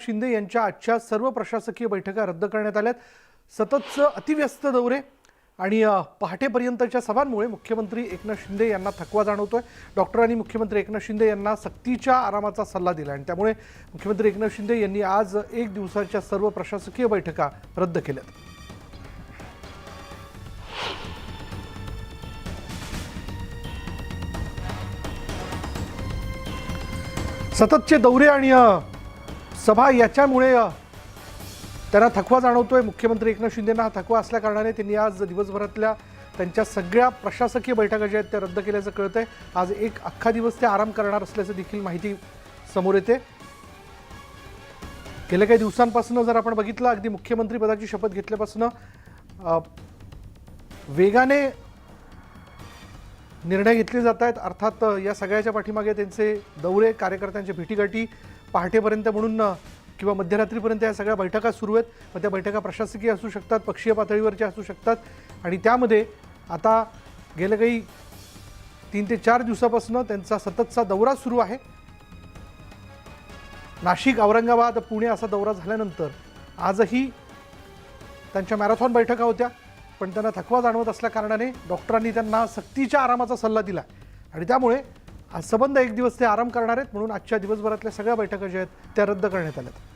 शिंदे यांच्या आजच्या सर्व प्रशासकीय बैठका रद्द करण्यात आल्यात। सततचे अतिव्यस्त दौरे आणि पहाटेपर्यंतच्या सभांमुळे मुख्यमंत्री एकनाथ शिंदे यांना थकवा जाणवतोय। डॉक्टरांनी मुख्यमंत्री एकनाथ शिंदे यांना सक्तीच्या आरामाचा सल्ला दिला आणि त्यामुळे मुख्यमंत्री एकनाथ शिंदे यांनी आज एक दिवसाच्या सर्व प्रशासकीय बैठका रद्द केल्यात। सततचे दौरे आणि सभा याच्यामुळे त्यांना थकवा जाणवतोय। मुख्यमंत्री एकनाथ शिंदेंना हा थकवा असल्या कारणाने त्यांनी आज दिवसभरातल्या त्यांच्या सगळ्या प्रशासकीय बैठका ज्या आहेत त्या रद्द केल्याचं कळतंय। आज एक अख्खा दिवस ते आराम करणार असल्याचं देखील माहिती समोर येते। गेल्या काही दिवसांपासून जर आपण बघितलं, अगदी मुख्यमंत्री पदाची शपथ घेतल्यापासून वेगाने निर्णय घेतले जात आहेत। अर्थात या सगळ्याच्या पाठीमागे त्यांचे दौरे, कार्यकर्त्यांच्या भेटीगाठी, पहाटेपर्यंत म्हणून किंवा मध्यरात्रीपर्यंत या सगळ्या बैठका सुरू आहेत। मग त्या बैठका प्रशासकीय असू शकतात, पक्षीय पातळीवरच्या असू शकतात आणि त्यामध्ये आता गेल्या काही 3 ते 4 दिवसापासून त्यांचा सततचा दौरा सुरू आहे। नाशिक, औरंगाबाद, पुणे असा दौरा झाल्यानंतर आजही त्यांच्या मॅरेथॉन बैठका होत्या, पण त्यांना थकवा जाणवत असल्या कारणाने डॉक्टरांनी त्यांना सक्तीच्या आरामाचा सल्ला दिला आणि त्यामुळे आज सबंध एक दिवस ते आराम करणार आहेत। म्हणून आजच्या दिवसभरातल्या सगळ्या बैठका ज्या आहेत त्या रद्द करण्यात आल्यात।